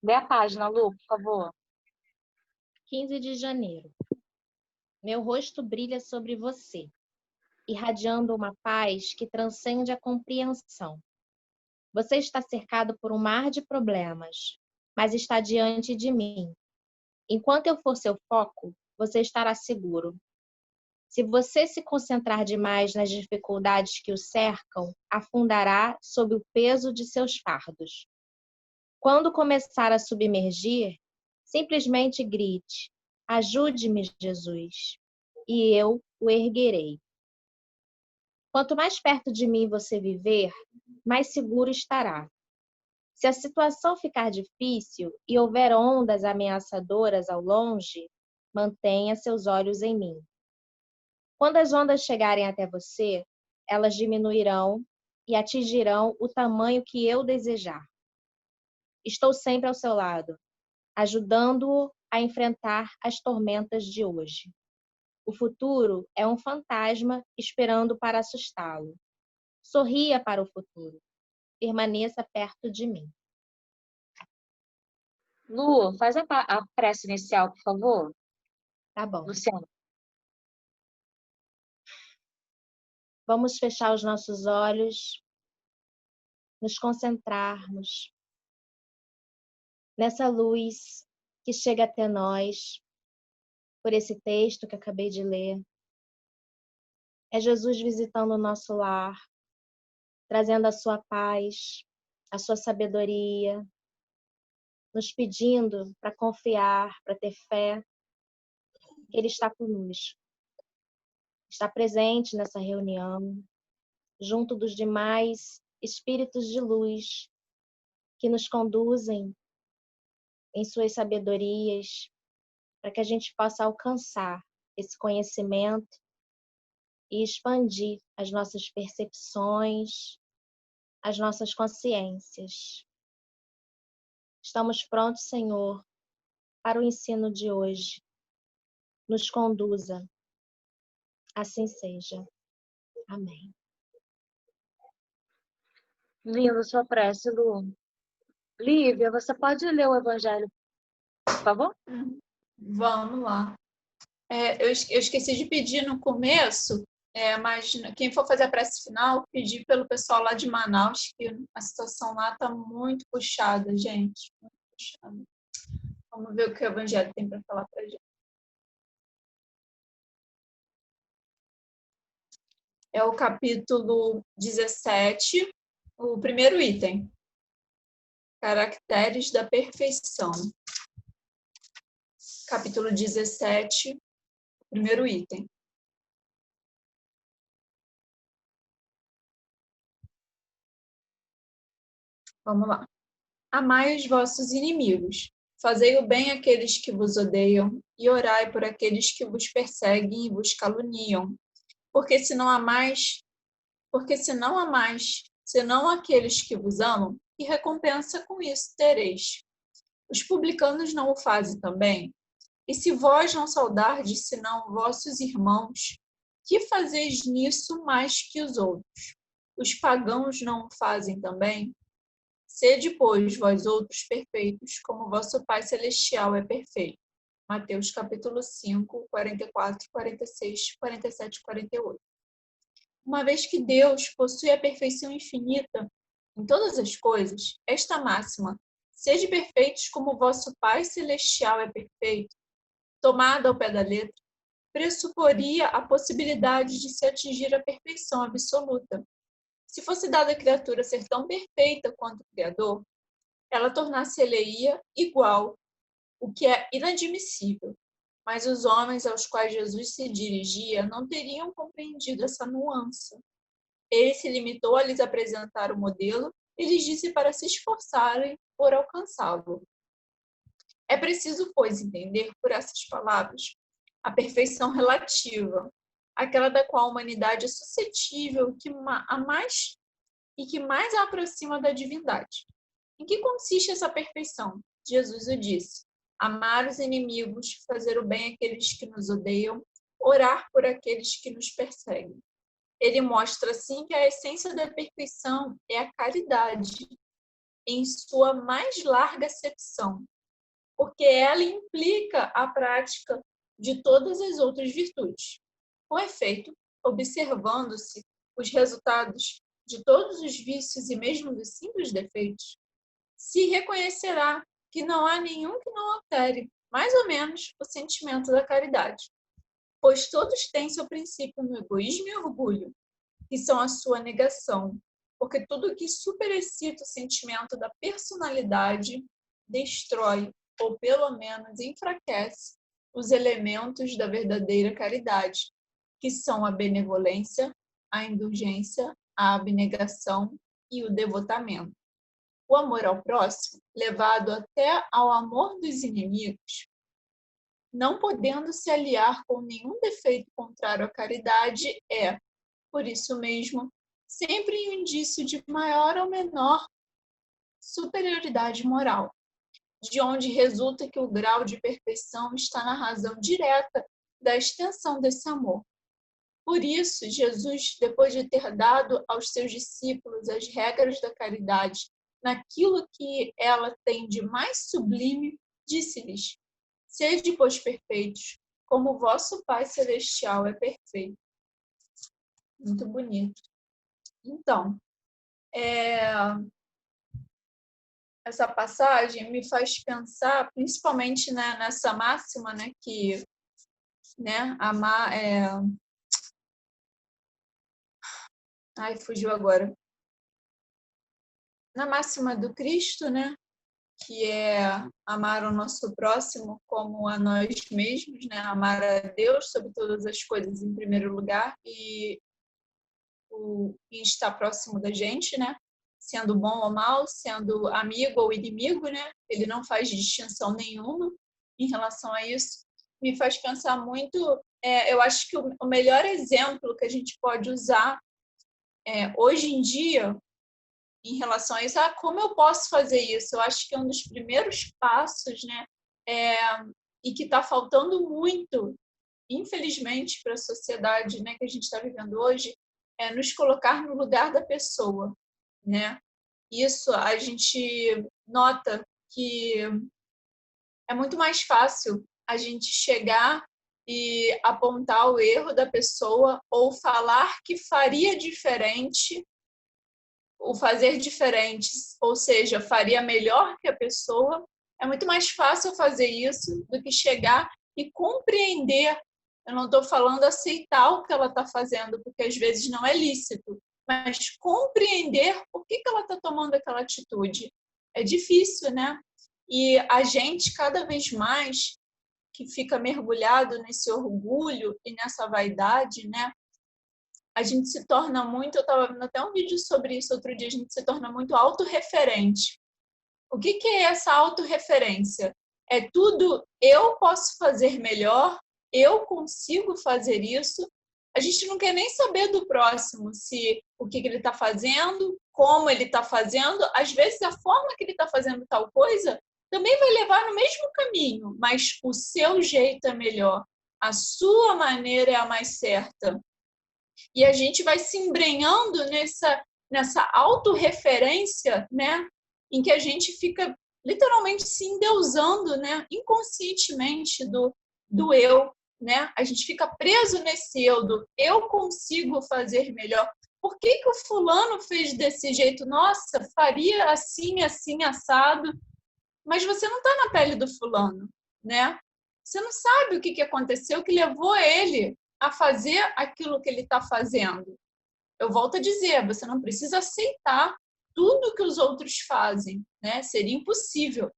Dê a página, Lu, por favor. 15 de janeiro. Meu rosto brilha sobre você, irradiando uma paz que transcende a compreensão. Você está cercado por um mar de problemas, mas está diante de mim. Enquanto eu for seu foco, você estará seguro. Se você se concentrar demais nas dificuldades que o cercam, afundará sob o peso de seus fardos. Quando começar a submergir, simplesmente grite: ajude-me, Jesus, e eu o erguerei. Quanto mais perto de mim você viver, mais seguro estará. Se a situação ficar difícil e houver ondas ameaçadoras ao longe, mantenha seus olhos em mim. Quando as ondas chegarem até você, elas diminuirão e atingirão o tamanho que eu desejar. Estou sempre ao seu lado, ajudando-o a enfrentar as tormentas de hoje. O futuro é um fantasma esperando para assustá-lo. Sorria para o futuro. Permaneça perto de mim. Lu, faz a prece inicial, por favor. Tá bom. Luciana. Vamos fechar os nossos olhos, nos concentrarmos nessa luz que chega até nós por esse texto que acabei de ler. É Jesus visitando o nosso lar, trazendo a sua paz, a sua sabedoria, nos pedindo para confiar, para ter fé, que Ele está conosco. Está presente nessa reunião, junto dos demais espíritos de luz que nos conduzem em suas sabedorias, para que a gente possa alcançar esse conhecimento e expandir as nossas percepções, as nossas consciências. Estamos prontos, Senhor, para o ensino de hoje. Nos conduza. Assim seja. Amém. Linda sua prece, Lu. Lívia, você pode ler o Evangelho, por favor? Vamos lá. Eu esqueci de pedir no começo, mas quem for fazer a prece final, pedir pelo pessoal lá de Manaus, que a situação lá está muito puxada, gente. Muito puxada. Vamos ver o que o Evangelho tem para falar para a gente. É o capítulo 17, o primeiro item. Caracteres da perfeição. Capítulo 17, primeiro item. Vamos lá. Amai os vossos inimigos, fazei o bem àqueles que vos odeiam, e orai por aqueles que vos perseguem e vos caluniam. Porque se não amais, senão aqueles que vos amam, que recompensa com isso tereis? Os publicanos não o fazem também? E se vós não saudardes senão vossos irmãos, que fazeis nisso mais que os outros? Os pagãos não o fazem também? Sede, pois, vós outros perfeitos, como vosso Pai Celestial é perfeito. Mateus capítulo 5, 44, 46, 47 e 48. Uma vez que Deus possui a perfeição infinita em todas as coisas, esta máxima, sede perfeitos como vosso Pai Celestial é perfeito, tomada ao pé da letra, pressuporia a possibilidade de se atingir a perfeição absoluta. Se fosse dada à criatura ser tão perfeita quanto o Criador, ela tornar-se-ia igual, o que é inadmissível. Mas os homens aos quais Jesus se dirigia não teriam compreendido essa nuance. Ele se limitou a lhes apresentar o modelo e lhes disse para se esforçarem por alcançá-lo. É preciso, pois, entender por essas palavras a perfeição relativa, aquela da qual a humanidade é suscetível que mais a aproxima da divindade. Em que consiste essa perfeição? Jesus o disse: amar os inimigos, fazer o bem àqueles que nos odeiam, orar por aqueles que nos perseguem. Ele mostra, assim, que a essência da perfeição é a caridade. em sua mais larga acepção, porque ela implica a prática de todas as outras virtudes. Com efeito, observando-se os resultados de todos os vícios e mesmo dos simples defeitos, se reconhecerá que não há nenhum que não altere, mais ou menos, o sentimento da caridade, pois todos têm seu princípio no egoísmo e orgulho, que são a sua negação, porque tudo que superexcita o sentimento da personalidade destrói, ou pelo menos enfraquece, os elementos da verdadeira caridade, que são a benevolência, a indulgência, a abnegação e o devotamento. O amor ao próximo, levado até ao amor dos inimigos, não podendo se aliar com nenhum defeito contrário à caridade, é, por isso mesmo, sempre um indício de maior ou menor superioridade moral, de onde resulta que o grau de perfeição está na razão direta da extensão desse amor. Por isso, Jesus, depois de ter dado aos seus discípulos as regras da caridade, naquilo que ela tem de mais sublime, disse-lhes: sede, pois, perfeitos, como o vosso Pai Celestial é perfeito. Muito bonito. Então, essa passagem me faz pensar, principalmente, né, nessa máxima, né, que, né, amar Ai, fugiu agora. Na máxima do Cristo, né, que é amar o nosso próximo como a nós mesmos, né, amar a Deus sobre todas as coisas em primeiro lugar e estar próximo da gente, né, sendo bom ou mal, sendo amigo ou inimigo, né, ele não faz distinção nenhuma em relação a isso. Me faz pensar muito, eu acho que o melhor exemplo que a gente pode usar hoje em dia, em relação a isso, como eu posso fazer isso? Eu acho que é um dos primeiros passos, né, e que está faltando muito, infelizmente, para a sociedade, né, que a gente está vivendo hoje, é nos colocar no lugar da pessoa, né? Isso a gente nota que é muito mais fácil a gente chegar e apontar o erro da pessoa ou falar que faria diferente, o fazer diferente, ou seja, faria melhor que a pessoa. É muito mais fácil fazer isso do que chegar e compreender. Eu não estou falando aceitar o que ela está fazendo, porque às vezes não é lícito, mas compreender por que ela está tomando aquela atitude. É difícil, né? E a gente, cada vez mais, que fica mergulhado nesse orgulho e nessa vaidade, né? A gente se torna muito, eu estava vendo até um vídeo sobre isso outro dia, a gente se torna muito autorreferente. O que é essa autorreferência? É tudo eu posso fazer melhor, eu consigo fazer isso. A gente não quer nem saber do próximo, se o que ele está fazendo, como ele está fazendo. Às vezes a forma que ele está fazendo tal coisa também vai levar no mesmo caminho, mas o seu jeito é melhor, a sua maneira é a mais certa. E a gente vai se embrenhando nessa autorreferência, né, em que a gente fica literalmente se endeusando, né, inconscientemente do eu, né? A gente fica preso nesse eu do eu consigo fazer melhor. Por que o fulano fez desse jeito? Nossa, faria assim, assim, assado. Mas você não está na pele do fulano, né? Você não sabe o que aconteceu que levou ele a fazer aquilo que ele está fazendo. Eu volto a dizer, você não precisa aceitar tudo que os outros fazem, né? Seria impossível.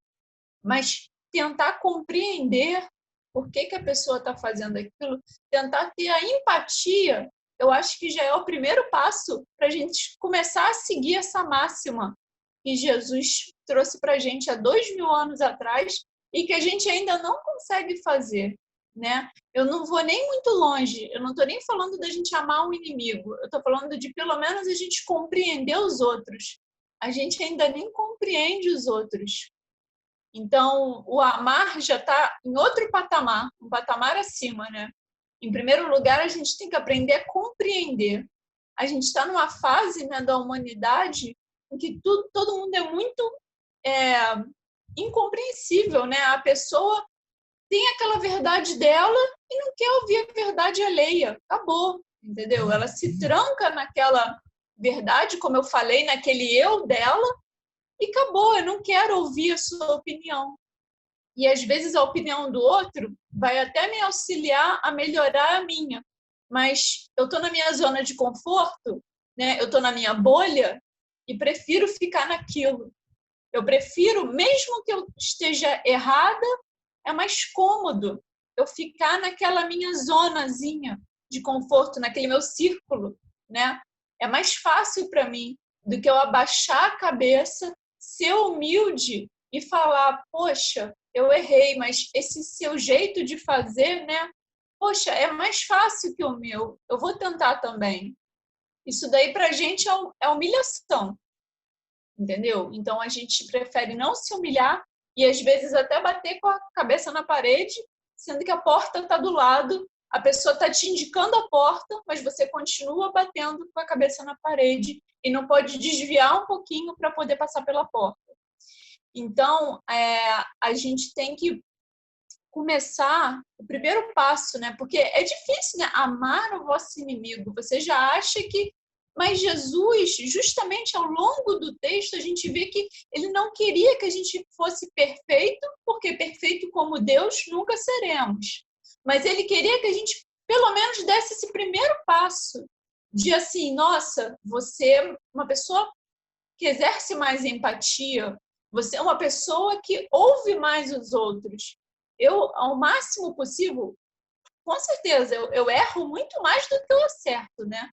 Mas tentar compreender por que a pessoa está fazendo aquilo, tentar ter a empatia, eu acho que já é o primeiro passo para a gente começar a seguir essa máxima que Jesus trouxe para a gente há 2000 anos atrás e que a gente ainda não consegue fazer, né? Eu não vou nem muito longe, eu não estou nem falando da gente amar um inimigo, eu estou falando de pelo menos a gente compreender os outros. A gente ainda nem compreende os outros. Então, o amar já está em outro patamar, um patamar acima, né? Em primeiro lugar, a gente tem que aprender a compreender. A gente está numa fase, né, da humanidade em que todo mundo é muito incompreensível, né? A pessoa tem aquela verdade dela e não quer ouvir a verdade alheia. Acabou, entendeu? Ela se tranca naquela verdade, como eu falei, naquele eu dela, e acabou, eu não quero ouvir a sua opinião. E às vezes a opinião do outro vai até me auxiliar a melhorar a minha, mas eu estou na minha zona de conforto, né? Eu estou na minha bolha e prefiro ficar naquilo. Eu prefiro, mesmo que eu esteja errada, é mais cômodo eu ficar naquela minha zonazinha de conforto, naquele meu círculo, né? É mais fácil para mim do que eu abaixar a cabeça, ser humilde e falar, poxa, eu errei, mas esse seu jeito de fazer, né? Poxa, é mais fácil que o meu. Eu vou tentar também. Isso daí pra gente é humilhação, entendeu? Então a gente prefere não se humilhar e às vezes até bater com a cabeça na parede, sendo que a porta está do lado, a pessoa está te indicando a porta, mas você continua batendo com a cabeça na parede e não pode desviar um pouquinho para poder passar pela porta. Então, a gente tem que começar o primeiro passo, né? Porque é difícil, né? Amar o vosso inimigo. Você já acha que... Mas Jesus, justamente ao longo do texto, a gente vê que ele não queria que a gente fosse perfeito, porque perfeito como Deus nunca seremos. Mas ele queria que a gente, pelo menos, desse esse primeiro passo de assim, nossa, você é uma pessoa que exerce mais empatia, você é uma pessoa que ouve mais os outros. Eu, ao máximo possível, com certeza, eu erro muito mais do que eu acerto, né?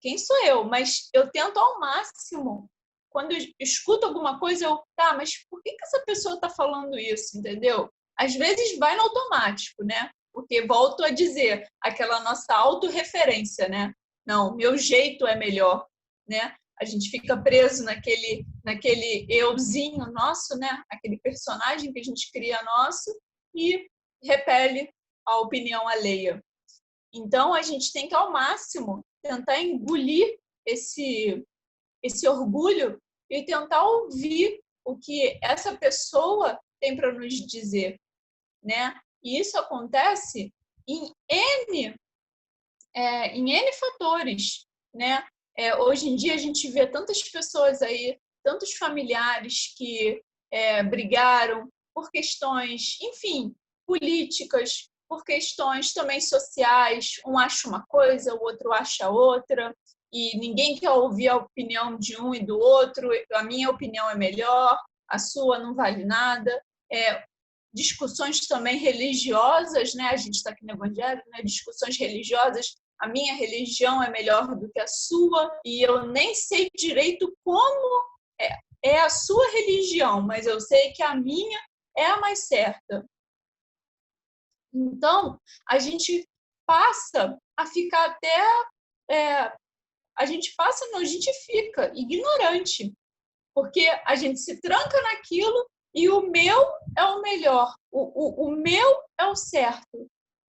Quem sou eu? Mas eu tento ao máximo. Quando eu escuto alguma coisa, mas por que essa pessoa está falando isso, entendeu? Às vezes vai no automático, né? Porque, volto a dizer, aquela nossa autorreferência, né? Não, meu jeito é melhor, né? A gente fica preso naquele euzinho nosso, né? Aquele personagem que a gente cria nosso e repele a opinião alheia. Então, a gente tem que, ao máximo, tentar engolir esse orgulho e tentar ouvir o que essa pessoa tem para nos dizer, né? E isso acontece em N fatores, né? Hoje em dia a gente vê tantas pessoas aí, tantos familiares que brigaram por questões, enfim, políticas, por questões também sociais. Um acha uma coisa, o outro acha outra, e ninguém quer ouvir a opinião de um e do outro. A minha opinião é melhor, a sua não vale nada. Discussões também religiosas, né? A gente está aqui no Evangelho, né? Discussões religiosas. A minha religião é melhor do que a sua, e eu nem sei direito como é a sua religião, mas eu sei que a minha é a mais certa. Então, a gente passa a ficar até... a gente fica ignorante, porque a gente se tranca naquilo e o meu é o melhor, o meu é o certo.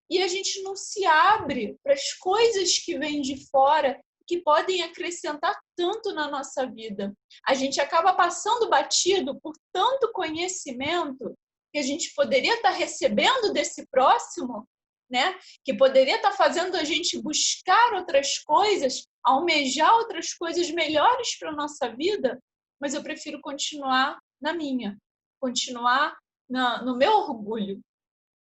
E a gente não se abre para as coisas que vêm de fora, que podem acrescentar tanto na nossa vida. A gente acaba passando batido por tanto conhecimento que a gente poderia estar recebendo desse próximo, né? Que poderia estar fazendo a gente buscar outras coisas, almejar outras coisas melhores para a nossa vida, mas eu prefiro continuar na minha, continuar no meu orgulho.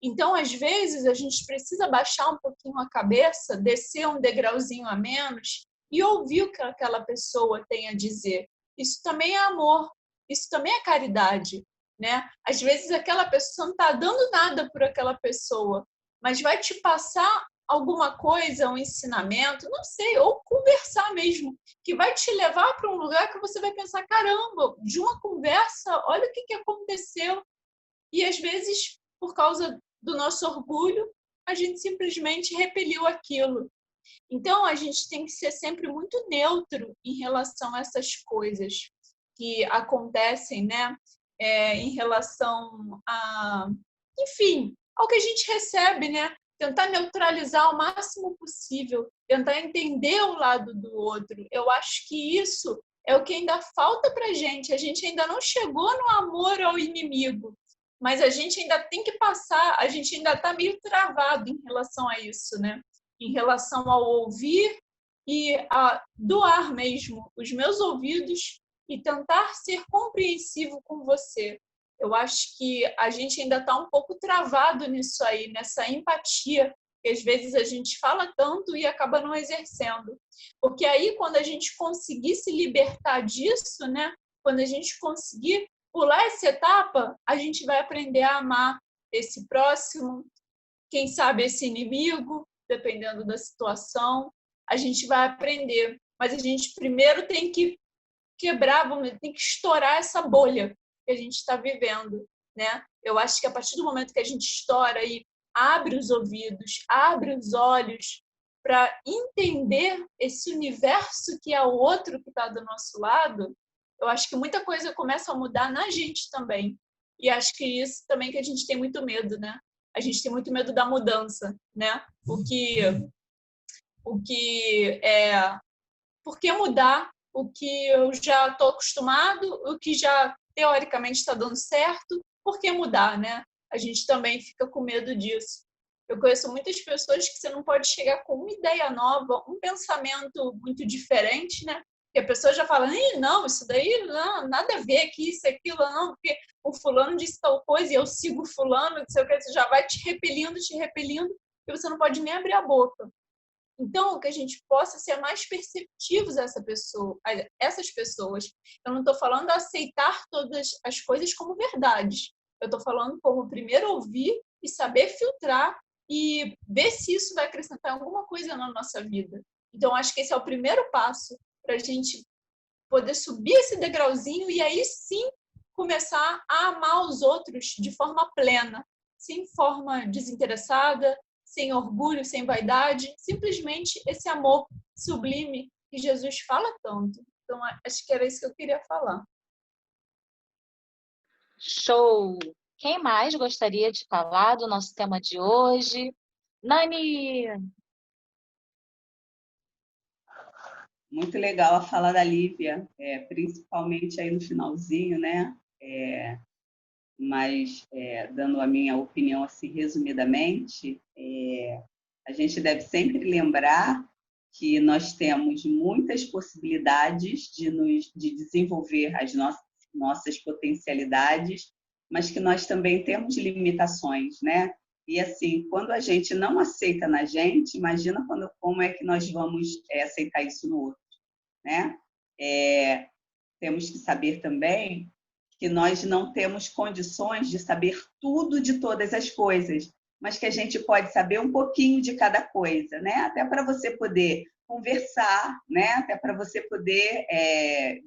Então, às vezes, a gente precisa baixar um pouquinho a cabeça, descer um degrauzinho a menos e ouvir o que aquela pessoa tem a dizer. Isso também é amor, isso também é caridade, né? Às vezes, aquela pessoa não está dando nada por aquela pessoa, mas vai te passar alguma coisa, um ensinamento, não sei, ou conversar mesmo, que vai te levar para um lugar que você vai pensar, caramba, de uma conversa, olha o que aconteceu. E, às vezes, por causa do nosso orgulho, a gente simplesmente repeliu aquilo. Então, a gente tem que ser sempre muito neutro em relação a essas coisas que acontecem, né? Em relação a, enfim, ao que a gente recebe, né? Tentar neutralizar o máximo possível, tentar entender o lado do outro. Eu acho que isso é o que ainda falta para a gente ainda não chegou no amor ao inimigo, mas a gente ainda tem que passar, a gente ainda está meio travado em relação a isso, né? Em relação ao ouvir e a doar mesmo os meus ouvidos e tentar ser compreensivo com você. Eu acho que a gente ainda está um pouco travado nisso aí, nessa empatia, que às vezes a gente fala tanto e acaba não exercendo. Porque aí, quando a gente conseguir se libertar disso, né? Quando a gente conseguir pular essa etapa, a gente vai aprender a amar esse próximo, quem sabe esse inimigo, dependendo da situação. A gente vai aprender, mas a gente primeiro tem que quebrar, tem que estourar essa bolha que a gente está vivendo, né? Eu acho que a partir do momento que a gente estoura e abre os ouvidos, abre os olhos para entender esse universo que é o outro que está do nosso lado, eu acho que muita coisa começa a mudar na gente também. E acho que isso também que a gente tem muito medo, né? A gente tem muito medo da mudança, né? O que é... Por que mudar o que eu já estou acostumado, o que já teoricamente está dando certo? Por que mudar, né? A gente também fica com medo disso. Eu conheço muitas pessoas que você não pode chegar com uma ideia nova, um pensamento muito diferente, né? Que a pessoa já fala, não, isso daí não, nada a ver aqui, isso, aquilo, não, porque o fulano disse tal coisa e eu sigo o fulano, não sei o que, você já vai te repelindo, e você não pode nem abrir a boca. Então, que a gente possa ser mais perceptivos a essas pessoas. Eu não estou falando aceitar todas as coisas como verdades. Eu estou falando como primeiro ouvir e saber filtrar e ver se isso vai acrescentar alguma coisa na nossa vida. Então, acho que esse é o primeiro passo para a gente poder subir esse degrauzinho e aí sim começar a amar os outros de forma plena, sem forma desinteressada, sem orgulho, sem vaidade, simplesmente esse amor sublime que Jesus fala tanto. Então, acho que era isso que eu queria falar. Show! Quem mais gostaria de falar do nosso tema de hoje? Nani! Muito legal a fala da Lívia, principalmente aí no finalzinho, né? Mas, dando a minha opinião assim, resumidamente, a gente deve sempre lembrar que nós temos muitas possibilidades de desenvolver as nossas potencialidades, mas que nós também temos limitações, né? E assim, quando a gente não aceita na gente, imagina como é que nós vamos aceitar isso no outro, né? Temos que saber também que nós não temos condições de saber tudo de todas as coisas, mas que a gente pode saber um pouquinho de cada coisa, né? Até para você poder conversar, né? Até para você poder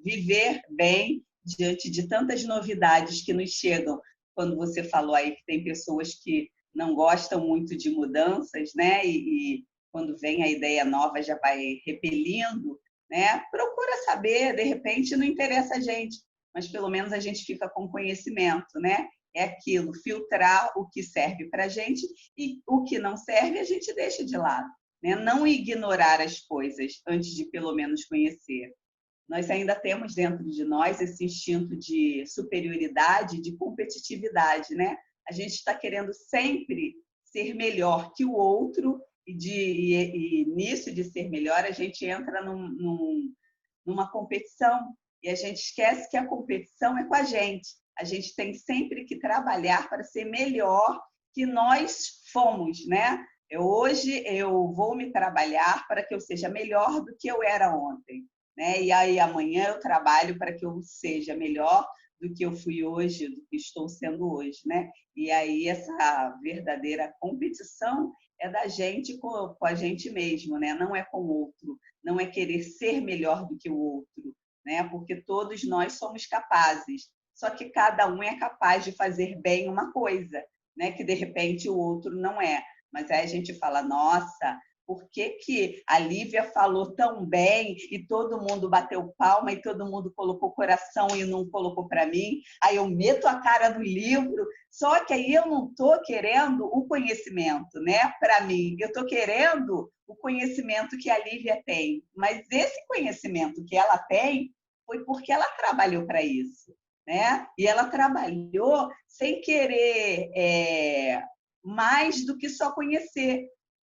viver bem diante de tantas novidades que nos chegam. Quando você falou aí que tem pessoas que não gostam muito de mudanças, né? E quando vem a ideia nova já vai repelindo, né? Procura saber, de repente não interessa a gente, mas pelo menos a gente fica com conhecimento, né? É aquilo, filtrar o que serve para a gente e o que não serve a gente deixa de lado, né? Não ignorar as coisas antes de pelo menos conhecer. Nós ainda temos dentro de nós esse instinto de superioridade, de competitividade, né? A gente está querendo sempre ser melhor que o outro e nisso de ser melhor a gente entra numa competição e a gente esquece que a competição é com a gente. A gente tem sempre que trabalhar para ser melhor que nós fomos, né? Hoje eu vou me trabalhar para que eu seja melhor do que eu era ontem, né? E aí amanhã eu trabalho para que eu seja melhor do que eu fui hoje, do que estou sendo hoje, né? E aí essa verdadeira competição é da gente com a gente mesmo, né? Não é com o outro, não é querer ser melhor do que o outro, né? Porque todos nós somos capazes, só que cada um é capaz de fazer bem uma coisa, né? Que de repente o outro não é. Mas aí a gente fala, nossa, por que a Lívia falou tão bem e todo mundo bateu palma e todo mundo colocou coração e não colocou para mim? Aí eu meto a cara no livro, só que aí eu não estou querendo o conhecimento, né? Para mim, eu estou querendo o conhecimento que a Lívia tem. Mas esse conhecimento que ela tem foi porque ela trabalhou para isso, né? E ela trabalhou sem querer mais do que só conhecer.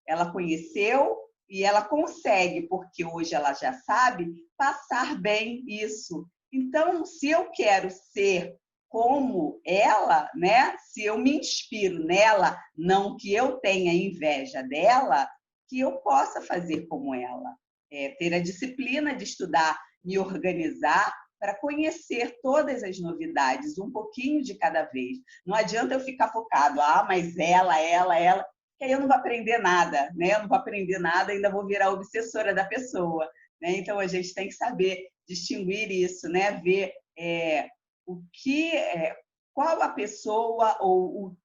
Ela conheceu e ela consegue, porque hoje ela já sabe, passar bem isso. Então, se eu quero ser como ela, né? Se eu me inspiro nela, não que eu tenha inveja dela, que eu possa fazer como ela. Ter a disciplina de estudar, me organizar para conhecer todas as novidades, um pouquinho de cada vez. Não adianta eu ficar focado, mas ela, que aí eu não vou aprender nada, né? Eu não vou aprender nada, ainda vou virar obsessora da pessoa, né? Então a gente tem que saber distinguir isso, né? Ver o que, qual a pessoa ou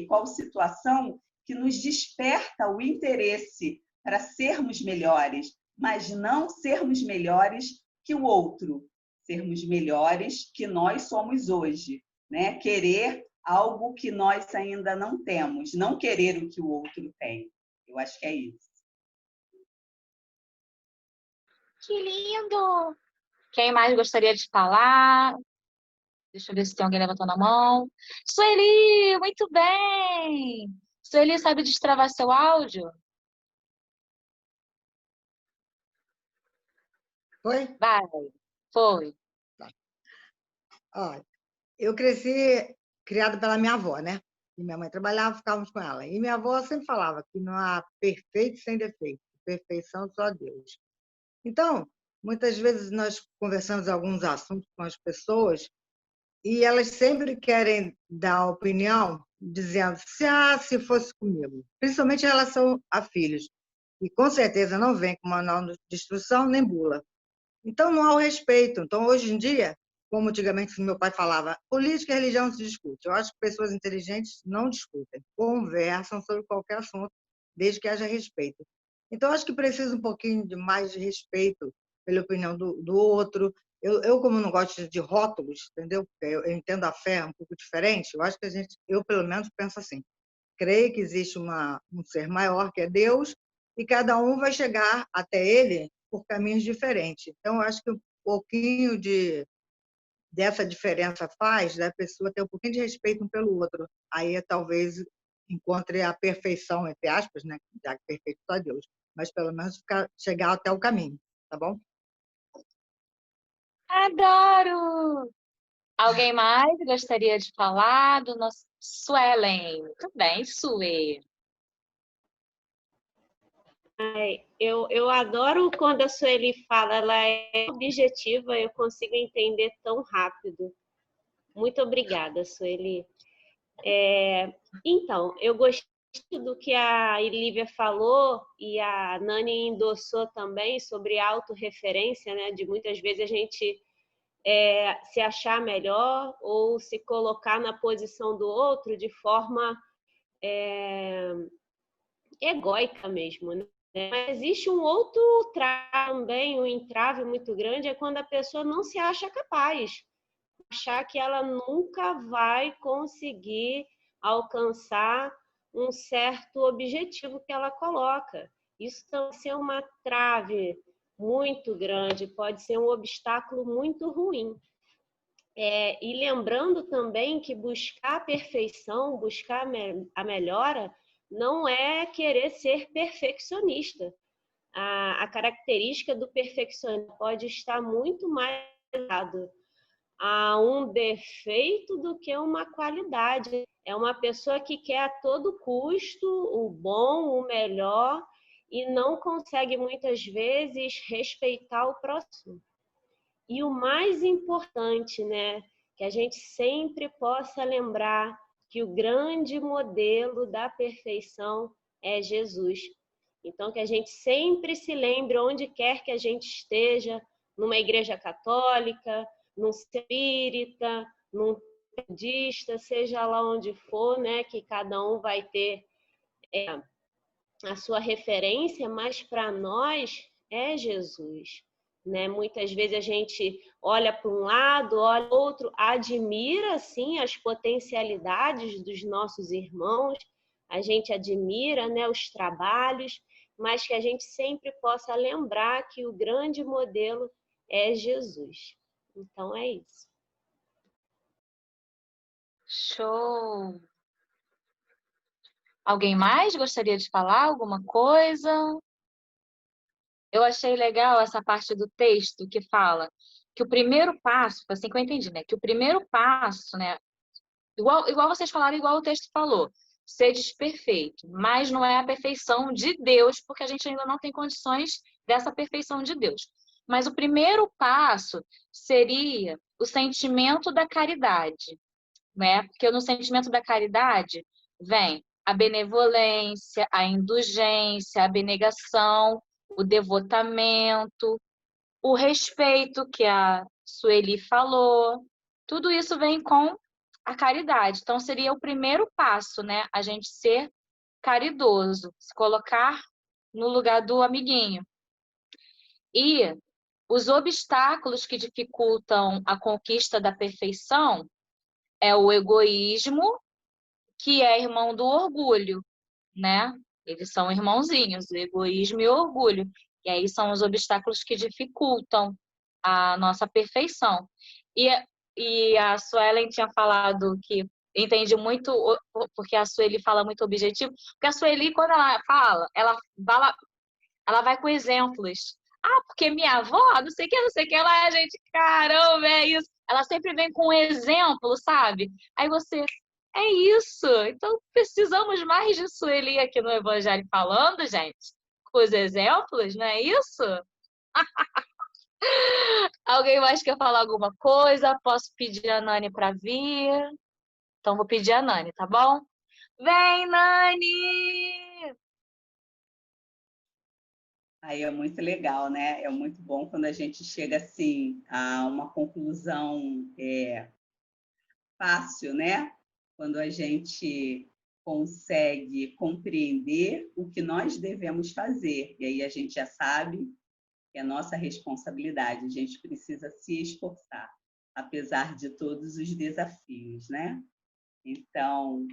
qual situação que nos desperta o interesse para sermos melhores, mas não sermos melhores que o outro, sermos melhores que nós somos hoje, né? Querer algo que nós ainda não temos, não querer o que o outro tem. Eu acho que é isso. Que lindo! Quem mais gostaria de falar? Deixa eu ver se tem alguém levantando a mão. Sueli, muito bem! Sueli, sabe destravar seu áudio? Foi? Vai, foi. Olha, eu cresci criada pela minha avó, né? E minha mãe trabalhava, ficávamos com ela. E minha avó sempre falava que não há perfeito sem defeito, perfeição só Deus. Então, muitas vezes nós conversamos alguns assuntos com as pessoas e elas sempre querem dar opinião dizendo se fosse comigo, principalmente em relação a filhos. E com certeza não vem com manual de instrução nem bula. Então não há o respeito. Então, hoje em dia, como antigamente meu pai falava, política e religião não se discute. Eu acho que pessoas inteligentes não discutem, conversam sobre qualquer assunto, desde que haja respeito. Então, acho que precisa um pouquinho de mais de respeito pela opinião do outro. Eu, como não gosto de rótulos, entendeu? Eu entendo a fé um pouco diferente, eu acho que eu pelo menos penso assim. Creio que existe um ser maior, que é Deus, e cada um vai chegar até ele por caminhos diferentes. Então, eu acho que um pouquinho dessa diferença faz da pessoa ter um pouquinho de respeito um pelo outro. Aí, talvez, encontre a perfeição, entre aspas, né? Já que perfeito só Deus. Mas, pelo menos, chegar até o caminho, tá bom? Adoro! Alguém mais gostaria de falar do nosso Suelen? Muito bem, Sue. Eu adoro quando a Sueli fala, ela é objetiva, eu consigo entender tão rápido. Muito obrigada, Sueli. Então, eu gostei do que a Lívia falou e a Nani endossou também sobre autorreferência, né? De muitas vezes a gente se achar melhor ou se colocar na posição do outro de forma egóica mesmo, né? Mas existe um outro também, um entrave muito grande, é quando a pessoa não se acha capaz, achar que ela nunca vai conseguir alcançar um certo objetivo que ela coloca. Isso pode ser uma trave muito grande, pode ser um obstáculo muito ruim. E lembrando também que buscar a perfeição, buscar a melhora, não é querer ser perfeccionista. A característica do perfeccionismo pode estar muito mais ligado a um defeito do que uma qualidade. É uma pessoa que quer a todo custo o bom, o melhor, e não consegue muitas vezes respeitar o próximo. E o mais importante, né, que a gente sempre possa lembrar que o grande modelo da perfeição é Jesus. Então, que a gente sempre se lembre, onde quer que a gente esteja, numa igreja católica, num espírita, num budista, seja lá onde for, né, que cada um vai ter a sua referência, mas para nós é Jesus. Né? Muitas vezes a gente olha para um lado, olha para o outro, admira sim as potencialidades dos nossos irmãos, a gente admira, né, os trabalhos, mas que a gente sempre possa lembrar que o grande modelo é Jesus. Então é isso. Show! Alguém mais gostaria de falar alguma coisa? Eu achei legal essa parte do texto que fala que o primeiro passo, assim que eu entendi, né? Que o primeiro passo, né? Igual vocês falaram, igual o texto falou, sedes perfeito, mas não é a perfeição de Deus, porque a gente ainda não tem condições dessa perfeição de Deus. Mas o primeiro passo seria o sentimento da caridade, né? Porque no sentimento da caridade vem a benevolência, a indulgência, a abnegação, o devotamento, o respeito que a Sueli falou. Tudo isso vem com a caridade. Então, seria o primeiro passo, né? A gente ser caridoso, se colocar no lugar do amiguinho. E os obstáculos que dificultam a conquista da perfeição é o egoísmo, que é irmão do orgulho, né? Eles são irmãozinhos, o egoísmo e o orgulho. E aí são os obstáculos que dificultam a nossa perfeição. E a Suelen tinha falado que entende muito, porque a Sueli fala muito objetivo, porque a Sueli, quando ela vai com exemplos. Ah, porque minha avó, não sei o que, ela é, gente, caramba, é isso. Ela sempre vem com um exemplo, sabe? Aí você, é isso. Então, precisamos mais de Sueli aqui no Evangelho falando, gente, com os exemplos, não é isso? Alguém mais quer falar alguma coisa? Posso pedir a Nani para vir? Então, vou pedir a Nani, tá bom? Vem, Nani! Aí é muito legal, né? É muito bom quando a gente chega assim a uma conclusão fácil, né? Quando a gente consegue compreender o que nós devemos fazer. E aí a gente já sabe que é nossa responsabilidade, a gente precisa se esforçar, apesar de todos os desafios, né? Então,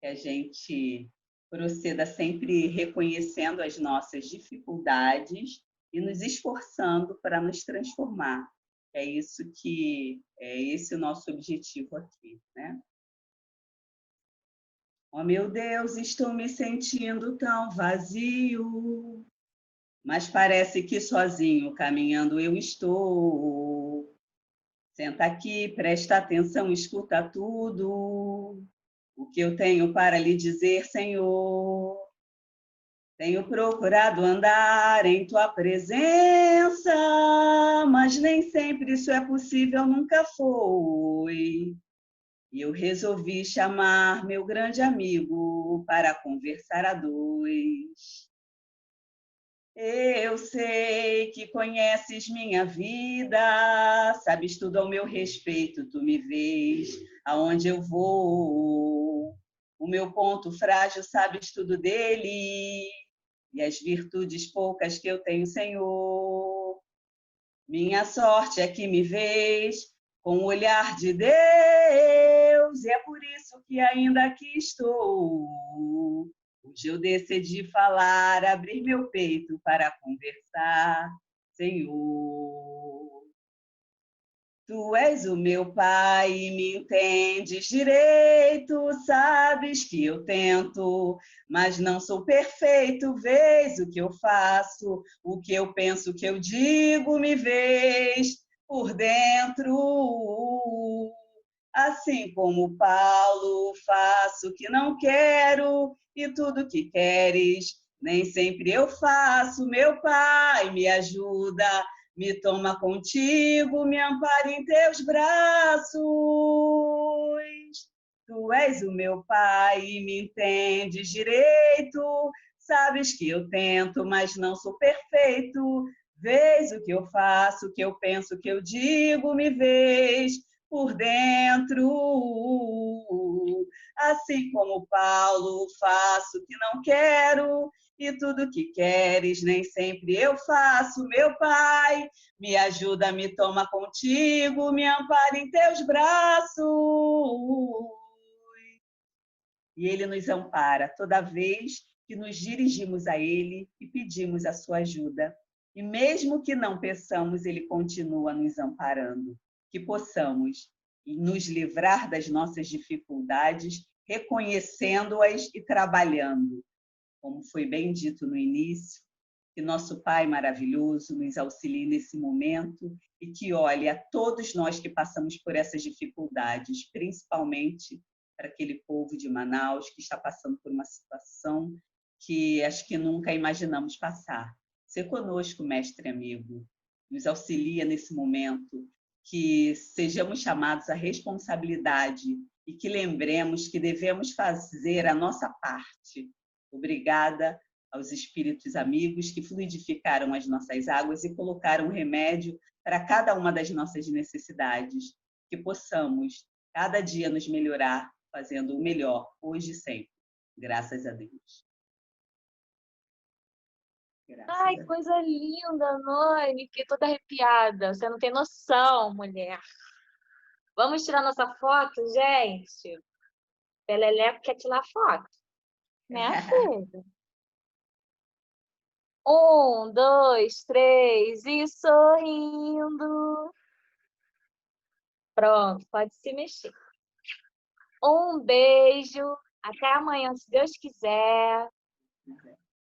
que a gente proceda sempre reconhecendo as nossas dificuldades e nos esforçando para nos transformar. É isso que é esse o nosso objetivo aqui, né? Oh, meu Deus, estou me sentindo tão vazio, mas parece que sozinho caminhando eu estou. Senta aqui, presta atenção, escuta tudo. O que eu tenho para lhe dizer, Senhor? Tenho procurado andar em tua presença, mas nem sempre isso é possível, nunca foi. E eu resolvi chamar meu grande amigo para conversar a dois. Eu sei que conheces minha vida, sabes tudo ao meu respeito, tu me vês aonde eu vou. O meu ponto frágil, sabes tudo dele, e as virtudes poucas que eu tenho, Senhor. Minha sorte é que me vês com o olhar de Deus, e é por isso que ainda aqui estou. Hoje eu decidi falar, abrir meu peito para conversar, Senhor. Tu és o meu pai e me entendes direito, sabes que eu tento, mas não sou perfeito, vês o que eu faço, o que eu penso, o que eu digo, me vês por dentro. Assim como Paulo, faço o que não quero e tudo que queres, nem sempre eu faço. Meu Pai, me ajuda, me toma contigo, me ampara em teus braços. Tu és o meu Pai e me entendes direito, sabes que eu tento, mas não sou perfeito. Vês o que eu faço, o que eu penso, o que eu digo, me vês por dentro. Assim como Paulo, faço o que não quero e tudo que queres nem sempre eu faço. Meu Pai, me ajuda, me toma contigo, me ampara em teus braços. E Ele nos ampara toda vez que nos dirigimos a Ele e pedimos a sua ajuda. E mesmo que não peçamos, Ele continua nos amparando. Que possamos nos livrar das nossas dificuldades, reconhecendo-as e trabalhando. Como foi bem dito no início, que nosso Pai maravilhoso nos auxilie nesse momento e que olhe a todos nós que passamos por essas dificuldades, principalmente para aquele povo de Manaus que está passando por uma situação que acho que nunca imaginamos passar. Se conosco, mestre amigo, nos auxilia nesse momento, que sejamos chamados à responsabilidade e que lembremos que devemos fazer a nossa parte. Obrigada aos espíritos amigos que fluidificaram as nossas águas e colocaram remédio para cada uma das nossas necessidades. Que possamos, cada dia, nos melhorar, fazendo o melhor, hoje e sempre. Graças a Deus. Ai, coisa linda, Nani. Fiquei toda arrepiada. Você não tem noção, mulher. Vamos tirar nossa foto, gente? Peleleco quer tirar foto. Né, filha? 1, 2, 3 e sorrindo. Pronto, pode se mexer. Um beijo. Até amanhã, se Deus quiser.